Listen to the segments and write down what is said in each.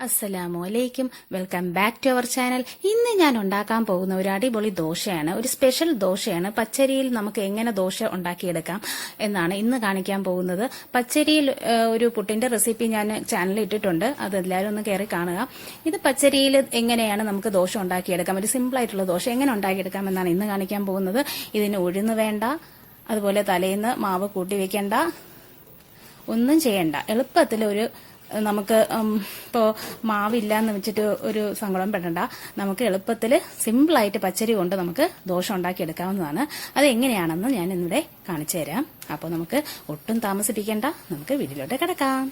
അസ്സലാമു അലൈക്കും. Welcome back to our channel. ഇന്ന് ഞാൻ ഉണ്ടാക്കാൻ പോകുന്ന ഒരു അടിപൊളി ദോശയാണ്, ഒരു സ്പെഷ്യൽ ദോശയാണ്. പച്ചരിയിൽ നമുക്ക് എങ്ങനെ ദോശ ഉണ്ടാക്കിയെടുക്കാം എന്നാണ് ഇന്ന് കാണിക്കാൻ പോകുന്നത്. പച്ചരിയിൽ ഒരു പുട്ടിന്റെ റെസിപ്പി ഞാൻ ചാനലിൽ ഇട്ടിട്ടുണ്ട്, അത് എല്ലാവരും ഒന്ന് കയറി കാണുക. ഇത് പച്ചരിയിൽ എങ്ങനെയാണ് നമുക്ക് ദോശ ഉണ്ടാക്കിയെടുക്കാം, ഒരു സിമ്പിൾ ആയിട്ടുള്ള ദോശ എങ്ങനെ ഉണ്ടാക്കിയെടുക്കാം എന്നാണ് ഇന്ന് കാണിക്കാൻ പോകുന്നത്. ഇതിന് ഉഴുന്ന് വേണ്ട, അതുപോലെ തലേന്ന് മാവ് കൂട്ടി വെക്കേണ്ട, ഒന്നും ചെയ്യണ്ട. എളുപ്പത്തിൽ നമുക്ക് ഇപ്പോൾ മാവില്ല എന്ന് വെച്ചിട്ട് ഒരു സങ്കടം പെടണ്ട. നമുക്ക് എളുപ്പത്തിൽ സിമ്പിളായിട്ട് പച്ചരി കൊണ്ട് നമുക്ക് ദോശ ഉണ്ടാക്കിയെടുക്കാവുന്നതാണ്. അത് എങ്ങനെയാണെന്ന് ഞാൻ ഇന്നിവിടെ കാണിച്ചു തരാം. അപ്പോൾ നമുക്ക് ഒട്ടും താമസിപ്പിക്കേണ്ട, നമുക്ക് വീട്ടിലോട്ട് കിടക്കാം.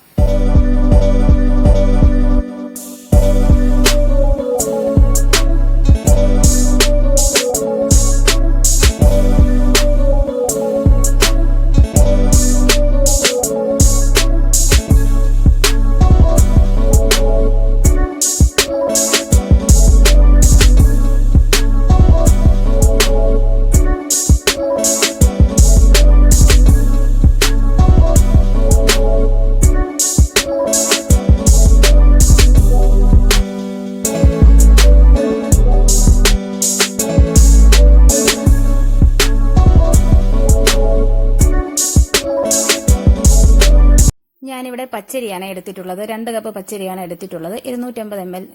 ഞാനിവിടെ പച്ചരിയാണ് എടുത്തിട്ടുള്ളത്, 2 കപ്പ് പച്ചരിയാണ് എടുത്തിട്ടുള്ളത്. 250 ml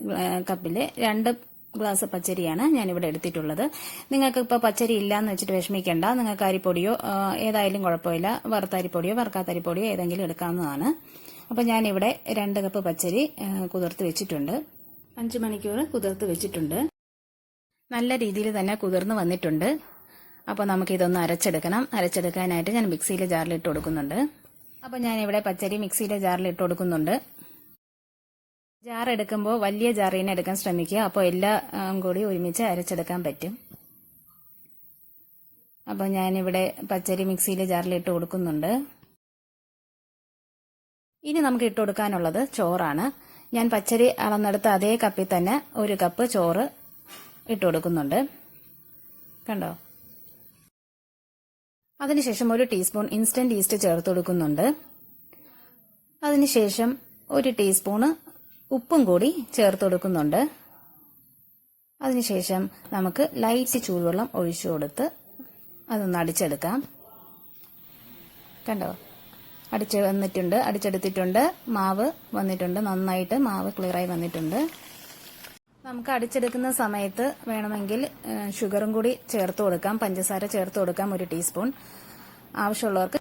കപ്പിൽ 2 ഗ്ലാസ് പച്ചരിയാണ് ഞാനിവിടെ എടുത്തിട്ടുള്ളത്. നിങ്ങൾക്ക് ഇപ്പോൾ പച്ചരി ഇല്ലാന്ന് വെച്ചിട്ട് വിഷമിക്കേണ്ട. നിങ്ങൾക്ക് അരിപ്പൊടിയോ ഏതായാലും കുഴപ്പമില്ല, വറുത്തരിപ്പൊടിയോ വറുക്കാത്തരിപ്പൊടിയോ ഏതെങ്കിലും എടുക്കാവുന്നതാണ്. അപ്പോൾ ഞാനിവിടെ 2 കപ്പ് പച്ചരി കുതിർത്ത് വെച്ചിട്ടുണ്ട്. 5 മണിക്കൂർ കുതിർത്ത് വെച്ചിട്ടുണ്ട്. നല്ല രീതിയിൽ തന്നെ കുതിർന്ന് വന്നിട്ടുണ്ട്. അപ്പോൾ നമുക്കിതൊന്ന് അരച്ചെടുക്കണം. അരച്ചെടുക്കാനായിട്ട് ഞാൻ മിക്സിയിലെ ജാറിലിട്ട് കൊടുക്കുന്നുണ്ട്. അപ്പോൾ ഞാനിവിടെ പച്ചരി മിക്സിയിലെ ജാറിൽ ഇട്ട് കൊടുക്കുന്നുണ്ട്. ജാർ എടുക്കുമ്പോൾ വലിയ ജാറിനെ എടുക്കാൻ ശ്രമിക്കുക, അപ്പോൾ എല്ലാം കൂടി ഒരുമിച്ച് അരച്ചെടുക്കാൻ പറ്റും. അപ്പോൾ ഞാനിവിടെ പച്ചരി മിക്സിയിലെ ജാറിൽ ഇട്ട് കൊടുക്കുന്നുണ്ട്. ഇനി നമുക്ക് ഇട്ട് കൊടുക്കാനുള്ളത് ചോറാണ്. ഞാൻ പച്ചരി അളന്നെടുത്ത അതേ കപ്പിൽ തന്നെ 1 കപ്പ് ചോറ് ഇട്ട് കൊടുക്കുന്നുണ്ട്. കണ്ടോ? അതിനുശേഷം 1 ടീസ്പൂൺ ഇൻസ്റ്റന്റ് ഈസ്റ്റ് ചേർത്ത് കൊടുക്കുന്നുണ്ട്. അതിനുശേഷം 1 ടീസ്പൂണ് ഉപ്പും കൂടി ചേർത്ത് കൊടുക്കുന്നുണ്ട്. അതിനുശേഷം നമുക്ക് ലൈറ്റ് ചൂടുവെള്ളം ഒഴിച്ചു കൊടുത്ത് അതൊന്ന് അടിച്ചെടുക്കാം. കണ്ടോ? അടിച്ചെടുത്തിട്ടുണ്ട്. മാവ് വന്നിട്ടുണ്ട്, നന്നായിട്ട് മാവ് ക്ലിയറായി വന്നിട്ടുണ്ട്. നമുക്ക് അടിച്ചെടുക്കുന്ന സമയത്ത് വേണമെങ്കിൽ ഷുഗറും കൂടി ചേർത്ത് കൊടുക്കാം, പഞ്ചസാര ചേർത്ത് കൊടുക്കാം 1 ടീസ്പൂൺ. ആവശ്യമുള്ളവർക്ക്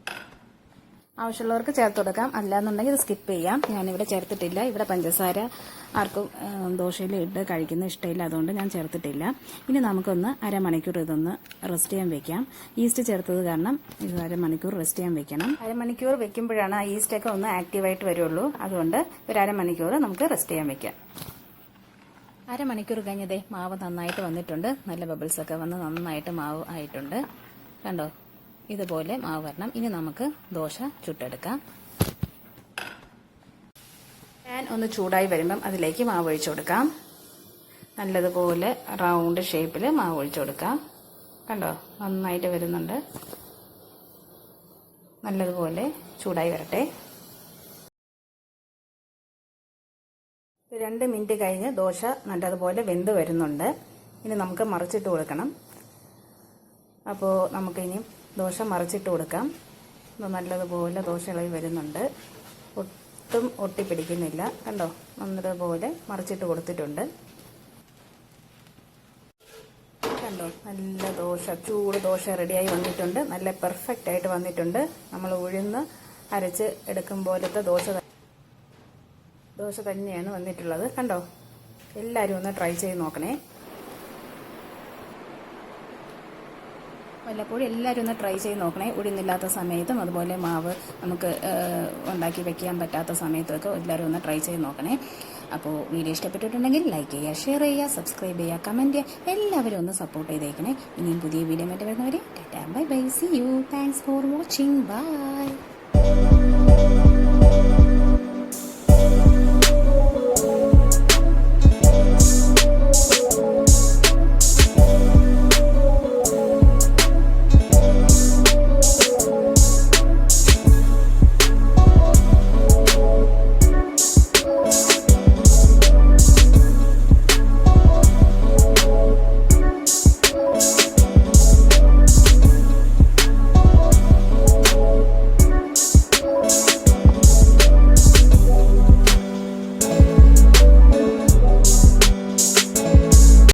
ചേർത്ത് കൊടുക്കാം, അല്ലാന്നുണ്ടെങ്കിൽ ഇത് സ്കിപ്പ് ചെയ്യാം. ഞാനിവിടെ ചേർത്തിട്ടില്ല. ഇവിടെ പഞ്ചസാര ആർക്കും ദോശയിൽ ഇട്ട് കഴിക്കുന്ന ഇഷ്ടമില്ല, അതുകൊണ്ട് ഞാൻ ചേർത്തിട്ടില്ല. ഇനി നമുക്കൊന്ന് അരമണിക്കൂർ ഇതൊന്ന് റെസ്റ്റ് ചെയ്യാൻ വെക്കാം. ഈസ്റ്റ് ചേർത്തത് കാരണം ഇത് അരമണിക്കൂർ റെസ്റ്റ് ചെയ്യാൻ വെക്കണം. അരമണിക്കൂർ വെക്കുമ്പോഴാണ് ആ ഈസ്റ്റൊക്കെ ഒന്ന് ആക്റ്റീവായിട്ട് വരുള്ളൂ. അതുകൊണ്ട് ഒരു അരമണിക്കൂർ നമുക്ക് റെസ്റ്റ് ചെയ്യാൻ വെക്കാം. അരമണിക്കൂർ കഴിഞ്ഞതേ മാവ് നന്നായിട്ട് വന്നിട്ടുണ്ട്. നല്ല ബബിൾസ് ഒക്കെ വന്ന് നന്നായിട്ട് മാവ് ആയിട്ടുണ്ട്. കണ്ടോ? ഇതുപോലെ മാവ് വരണം. ഇനി നമുക്ക് ദോശ ചുട്ടെടുക്കാം. പാൻ ഒന്ന് ചൂടായി വരുമ്പം അതിലേക്ക് മാവ് ഒഴിച്ചു കൊടുക്കാം. നല്ലതുപോലെ റൗണ്ട് ഷേപ്പിൽ മാവ് ഒഴിച്ചു കൊടുക്കാം. കണ്ടോ? നന്നായിട്ട് വരുന്നുണ്ട്. നല്ലതുപോലെ ചൂടായി വരട്ടെ. 2 മിനിറ്റ് കഴിഞ്ഞ് ദോശ നല്ലതുപോലെ വെന്ത് വരുന്നുണ്ട്. ഇനി നമുക്ക് മറിച്ചിട്ട് കൊടുക്കണം. അപ്പോൾ നമുക്കിനി ദോശ മറിച്ചിട്ട് കൊടുക്കാം. നല്ലതുപോലെ ദോശ ഇളകി വരുന്നുണ്ട്, ഒട്ടും ഒട്ടിപ്പിടിക്കുന്നില്ല. കണ്ടോ? നല്ലതുപോലെ മറിച്ചിട്ട് കൊടുത്തിട്ടുണ്ട്. കണ്ടോ? നല്ല ചൂട് ദോശ റെഡിയായി വന്നിട്ടുണ്ട്. നല്ല പെർഫെക്റ്റ് ആയിട്ട് വന്നിട്ടുണ്ട്. നമ്മൾ ഉഴുന്ന് അരച്ച് എടുക്കും പോലത്തെ ദോശ തന്നെയാണ് വന്നിട്ടുള്ളത്. കണ്ടോ? എല്ലാവരും ഒന്ന് ട്രൈ ചെയ്ത് നോക്കണേ. വല്ലപ്പോഴും എല്ലാവരും ഒന്ന് ട്രൈ ചെയ്ത് നോക്കണേ. ഉഴുന്നില്ലാത്ത സമയത്തും അതുപോലെ മാവ് നമുക്ക് ഉണ്ടാക്കി വെക്കാൻ പറ്റാത്ത സമയത്തൊക്കെ എല്ലാവരും ഒന്ന് ട്രൈ ചെയ്ത് നോക്കണേ. അപ്പോൾ വീഡിയോ ഇഷ്ടപ്പെട്ടിട്ടുണ്ടെങ്കിൽ ലൈക്ക് ചെയ്യുക, ഷെയർ ചെയ്യുക, സബ്സ്ക്രൈബ് ചെയ്യുക, കമൻറ്റ് ചെയ്യുക. എല്ലാവരും ഒന്ന് സപ്പോർട്ട് ചെയ്തേക്കണേ. ഇനിയും പുതിയ വീഡിയോ മറ്റു വരുന്നവരെ tata bye bye, see you, thanks for watching, by.